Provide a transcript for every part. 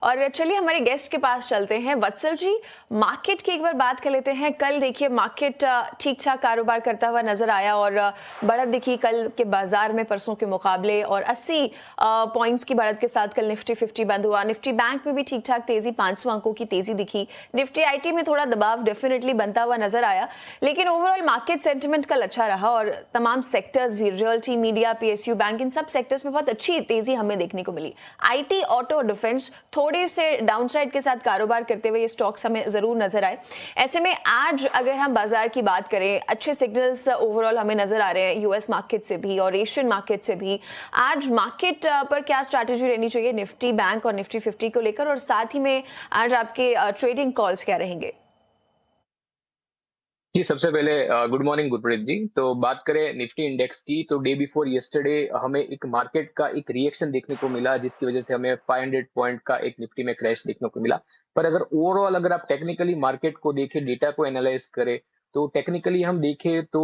और चलिए हमारे गेस्ट के पास चलते हैं। वत्सल जी, मार्केट की एक बार बात कर लेते हैं। कल देखिए मार्केट ठीक ठाक कारोबार करता हुआ नजर आया और बढ़त दिखी कल के बाजार में परसों के मुकाबले, और 80 पॉइंट्स की बढ़त के साथ कल निफ्टी 50 बंद हुआ। निफ्टी बैंक में भी ठीक ठाक तेजी, 500 अंकों की तेजी दिखी। निफ्टी आईटी में थोड़ा दबाव डेफिनेटली बनता हुआ नजर आया, लेकिन ओवरऑल मार्केट सेंटिमेंट कल अच्छा रहा और तमाम सेक्टर्स भी, रियल्टी, मीडिया, पीएसयू बैंक, इन सब सेक्टर्स में बहुत अच्छी तेजी हमें देखने को मिली। आईटी, ऑटो, डिफेंस थोड़े से डाउनसाइड के साथ कारोबार करते हुए ये स्टॉक्स हमें जरूर नजर आए। ऐसे में आज अगर हम बाजार की बात करें, अच्छे सिग्नल्स ओवरऑल हमें नजर आ रहे हैं यूएस मार्केट से भी और एशियन मार्केट से भी। आज मार्केट पर क्या स्ट्रैटेजी रहनी चाहिए निफ्टी बैंक और निफ्टी 50 को लेकर, और साथ ही में आज आपके ट्रेडिंग कॉल्स क्या रहेंगे? जी, सबसे पहले गुड मॉर्निंग गुरप्रीत जी। तो बात करें निफ्टी इंडेक्स की, तो डे बिफोर यस्टरडे हमें एक मार्केट का एक रिएक्शन देखने को मिला, जिसकी वजह से हमें 500 पॉइंट का एक निफ्टी में क्रैश देखने को मिला। पर अगर ओवरऑल अगर आप टेक्निकली मार्केट को देखें, डेटा को एनालाइज करें, तो टेक्निकली हम देखें तो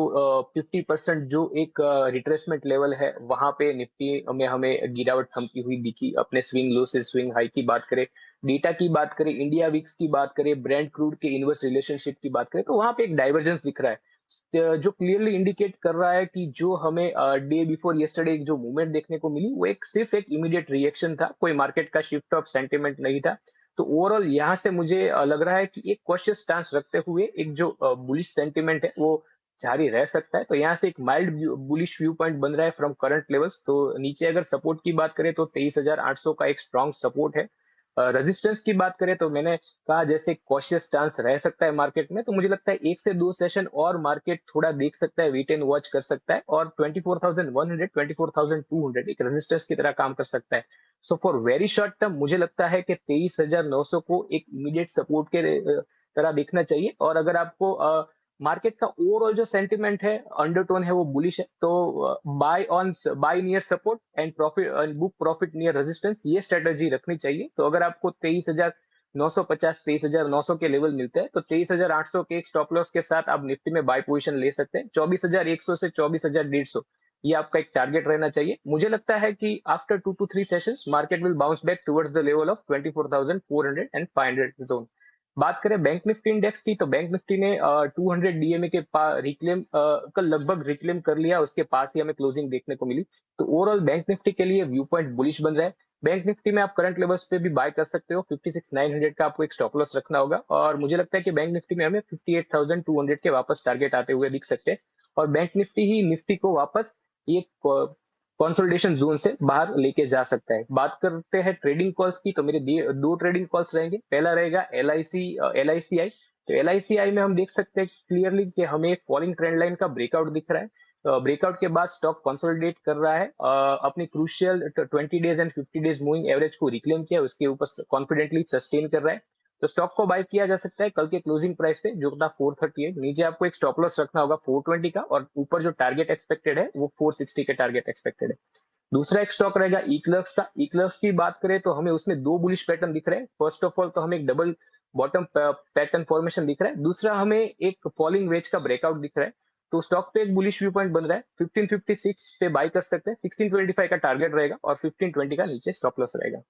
50% जो एक रिट्रेसमेंट लेवल है, वहां पे निफ्टी में हमें गिरावट थमती हुई दिखी। अपने स्विंग लो से स्विंग हाई की बात करें, डेटा की बात करें, इंडिया वीक्स की बात करें, ब्रेंट क्रूड के इनवर्स रिलेशनशिप की बात करें, तो वहां पे एक डाइवर्जेंस दिख रहा है, जो क्लियरली इंडिकेट कर रहा है कि जो हमें डे बिफोर यस्टरडे जो मूवमेंट देखने को मिली, वो एक सिर्फ एक इमीडिएट रिएक्शन था, कोई मार्केट का शिफ्ट ऑफ सेंटिमेंट नहीं था। तो ओवरऑल यहाँ से मुझे लग रहा है कि एक कॉशियस स्टांस रखते हुए एक जो बुलिश सेंटिमेंट है वो जारी रह सकता है। तो यहाँ से एक माइल्ड बुलिश व्यू पॉइंट बन रहा है फ्रॉम करंट लेवल्स। तो नीचे अगर सपोर्ट की बात करें तो 23,800 का एक स्ट्रॉन्ग सपोर्ट है। रेजिस्टेंस की बात करें तो मैंने कहा जैसे कॉशियस स्टांस रह सकता है मार्केट में, तो मुझे लगता है 1 से 2 सेशन और मार्केट थोड़ा देख सकता है, वेट एंड वॉच कर सकता है, और 24,100 24,200 एक रेजिस्टेंस की तरह काम कर सकता है। So for very short term मुझे लगता है कि 23,900 को एक इमीडिएट सपोर्ट के तरह देखना चाहिए। और अगर आपको मार्केट का ओवरऑल जो सेंटिमेंट है, अंडरटोन है, वो बुलिश है, तो buy near support and profit and book profit near resistance, ये स्ट्रेटजी रखनी चाहिए। तो अगर आपको 23,950 23,900 के लेवल मिलते हैं, तो 23,800 के एक स्टॉप लॉस के साथ आप निफ्टी में बाय पोजीशन ले सकते हैं। 24,100 से 24,150 ये आपका एक टारगेट रहना चाहिए। मुझे लगता है कि after 2 to 3 sessions market will bounce back towards the level of 24,400 and 500 zone. बात करें बैंक निफ्टी इंडेक्स की, तो बैंक निफ्टी ने 200 डीएमए के रिक्लेम का लगभग रिक्लेम कर लिया, उसके पास ही हमें क्लोजिंग देखने को मिली। तो ओवरऑल बैंक निफ्टी के लिए व्यू पॉइंट बुलिश बन रहा है। बैंक निफ्टी में आप करंट लेवल्स पे भी बाय कर सकते हो। 56,900 का आपको एक स्टॉप लॉस रखना होगा, और मुझे लगता है कि बैंक निफ्टी में हमें 58,200 के वापस टारगेट आते हुए दिख सकते हैं, और बैंक निफ्टी ही निफ्टी को वापस ये कंसोलिडेशन जोन से बाहर लेके जा सकता है। बात करते हैं ट्रेडिंग कॉल्स की, तो मेरे दो ट्रेडिंग कॉल्स रहेंगे। पहला रहेगा LICI। तो LICI में हम देख सकते हैं क्लियरली कि हमें एक फॉलिंग ट्रेंड लाइन का ब्रेकआउट दिख रहा है। ब्रेकआउट के बाद स्टॉक कंसोलिडेट कर रहा है, अपनी crucial 20 days and 50 days moving average को रिक्लेम किया, उसके ऊपर कॉन्फिडेंटली सस्टेन कर रहा है। तो स्टॉक को बाय किया जा सकता है कल के क्लोजिंग प्राइस पे, जो था 438। नीचे आपको एक स्टॉप लॉस रखना होगा 420 का, और ऊपर जो टारगेट एक्सपेक्टेड है वो 460 के टारगेट एक्सपेक्टेड है। दूसरा एक स्टॉक रहेगा इक्लर्क्स का। इक्लर्क्स की बात करें तो हमें उसमें दो बुलिश पैटर्न दिख रहे हैं। फर्स्ट ऑफ ऑल तो हमें एक डबल बॉटम पैटर्न फॉर्मेशन दिख रहा है। दूसरा हमें एक फॉलिंग वेज का ब्रेकआउट दिख रहा है। तो स्टॉक पे एक बुलिश व्यू पॉइंट बन रहा है। 1556 पे बाय कर सकते हैं। 1625 का टारगेट रहेगा और 1520 का नीचे स्टॉप लॉस रहेगा।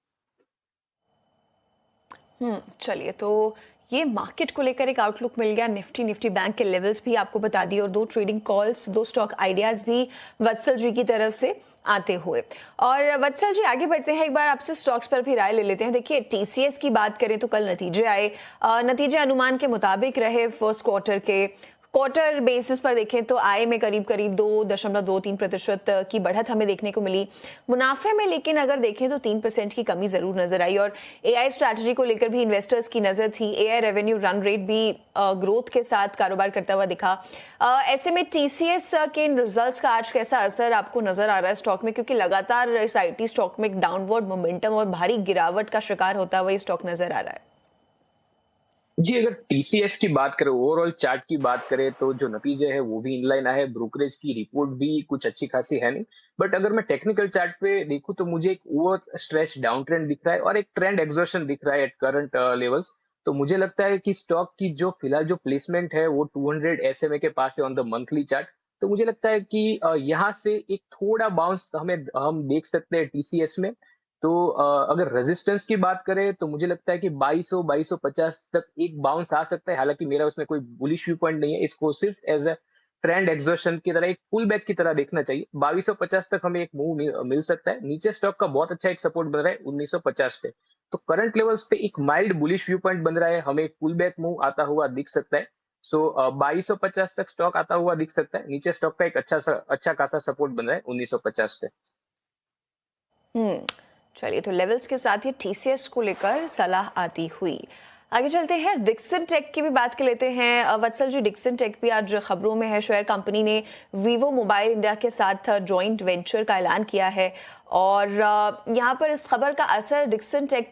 चलिए, तो ये मार्केट को लेकर एक आउटलुक मिल गया। निफ्टी बैंक के लेवल्स भी आपको बता दिए, और दो ट्रेडिंग कॉल्स, दो स्टॉक आइडियाज भी वत्सल जी की तरफ से आते हुए। और वत्सल जी, आगे बढ़ते हैं, एक बार आपसे स्टॉक्स पर भी राय ले लेते हैं। देखिए, टीसीएस की बात करें तो कल नतीजे आए, नतीजे अनुमान के मुताबिक रहे। फर्स्ट क्वार्टर के क्वार्टर बेसिस पर देखें तो आय में करीब करीब 2.23% की बढ़त हमें देखने को मिली। मुनाफे में लेकिन अगर देखें तो 3% की कमी जरूर नजर आई, और एआई स्ट्रैटेजी को लेकर भी इन्वेस्टर्स की नजर थी। एआई रेवेन्यू रन रेट भी ग्रोथ के साथ कारोबार करता हुआ दिखा। ऐसे में टीसीएस के इन रिजल्ट्स का आज कैसा असर आपको नजर आ रहा है स्टॉक में, क्योंकि लगातार इस आईटी स्टॉक में एक डाउनवर्ड मोमेंटम और भारी गिरावट का शिकार होता हुआ ये स्टॉक नजर आ रहा है? जी, अगर टीसीएस की बात करें, ओवरऑल चार्ट की बात करें, तो जो नतीजे है वो भी इनलाइन आए। ब्रोकरेज की रिपोर्ट भी कुछ अच्छी खासी है नहीं। बट अगर मैं टेक्निकल चार्ट पे देखूं तो मुझे एक ओवर स्ट्रेच डाउन ट्रेंड दिख रहा है और एक ट्रेंड एक्सर्शन दिख रहा है एट करंट लेवल्स। तो मुझे लगता है कि स्टॉक की जो फिलहाल जो प्लेसमेंट है वो 200 SMA के पास है ऑन द मंथली चार्ट। तो मुझे लगता है कि यहाँ से एक थोड़ा बाउंस हम देख सकते हैं टीसीएस में। तो अगर रेजिस्टेंस की बात करें तो मुझे लगता है कि 2200-2250 तक एक बाउंस आ सकता है। हालांकि मेरा उसमें कोई बुलिश व्यू पॉइंट नहीं है, इसको सिर्फ एज अ ट्रेंड एक्सर्शन की तरह, एक पुल बैक की तरह देखना चाहिए। 2250 तक हमें एक मूव मिल सकता है। नीचे स्टॉक का बहुत अच्छा एक सपोर्ट बन रहा है 1950 पे। तो करंट लेवल्स पे एक माइल्ड बुलिश व्यू पॉइंट बन रहा है, हमें एक पुल बैक मूव आता हुआ दिख सकता है। सो 2250 तक स्टॉक आता हुआ दिख सकता है। नीचे स्टॉक का एक अच्छा खासा सपोर्ट बन रहा है 1950 पे। चलिए, तो लेवल्स के साथ ही टीसीएस को लेकर सलाह आती हुई आगे चलते हैं। डिक्सन टेक की भी बात कर लेते हैं। वत्सल जी, डिक्सन टेक भी आज खबरों में है। शेयर कंपनी ने वीवो मोबाइल इंडिया के साथ जॉइंट वेंचर का ऐलान किया है और यहाँ पर इस खबर का असर डिक्सन टेक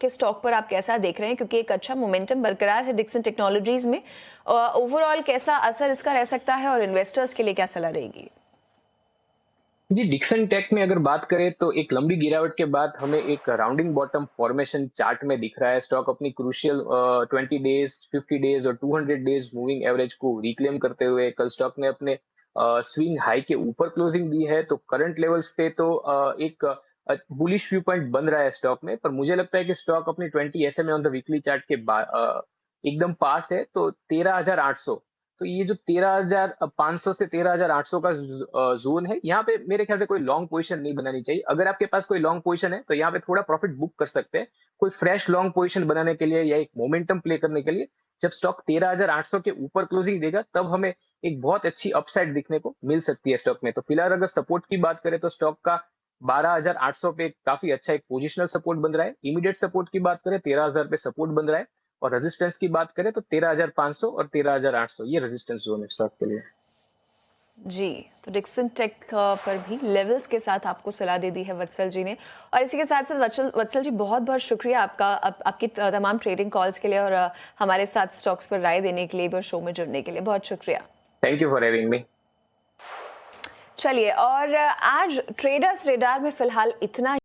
के स्टॉक पर आप कैसा देख रहे हैं, क्योंकि एक अच्छा मोमेंटम बरकरार है डिक्सन टेक्नोलॉजीज में। ओवरऑल कैसा असर इसका रह सकता है और इन्वेस्टर्स के लिए क्या सलाह रहेगी? जी, डिक्सन टेक में अगर बात करें तो एक लंबी गिरावट के बाद हमें एक राउंडिंग बॉटम फॉर्मेशन चार्ट में दिख रहा है। स्टॉक अपनी क्रूशियल 20 डेज, 50 डेज और 200 डेज मूविंग एवरेज को रिक्लेम करते हुए कल स्टॉक ने अपने स्विंग हाई के ऊपर क्लोजिंग दी है। तो करंट लेवल्स पे तो एक बुलिश व्यू पॉइंट बन रहा है स्टॉक में, पर मुझे लगता है कि स्टॉक अपनी 20 SMA on the weekly chart के एकदम पास है। तो 13,800, तो ये जो 13,500 से 13,800 का जोन है, यहाँ पे मेरे ख्याल से कोई लॉन्ग पोजीशन नहीं बनानी चाहिए। अगर आपके पास कोई लॉन्ग पोजीशन है तो यहाँ पे थोड़ा प्रॉफिट बुक कर सकते हैं। कोई फ्रेश लॉन्ग पोजीशन बनाने के लिए या एक मोमेंटम प्ले करने के लिए जब स्टॉक 13,800 के ऊपर क्लोजिंग देगा तब हमें एक बहुत अच्छी अपसाइड दिखने को मिल सकती है स्टॉक में। तो फिलहाल अगर सपोर्ट की बात करें तो स्टॉक का 12,800 पे काफी अच्छा एक पोजिशनल सपोर्ट बन रहा है। इमीडिएट सपोर्ट की बात करें 13,000 पे सपोर्ट बन रहा है और रेजिस्टेंस की बात करें तो 13,500 और 13,800 ये रेजिस्टेंस जोन है स्टॉक के लिए। जी, तो डिक्सन टेक पर भी लेवल्स के साथ आपको सलाह दे दी है वत्सल जी ने। और इसी के साथ साथ वत्सल जी, बहुत बहुत शुक्रिया आपका आपकी तमाम ट्रेडिंग कॉल्स के लिए और हमारे साथ स्टॉक्स पर राय देने के लिए और शो में जुड़ने के लिए बहुत शुक्रिया। Thank you for having me. चलिए, और आज ट्रेडर्स रेडार में फिलहाल इतना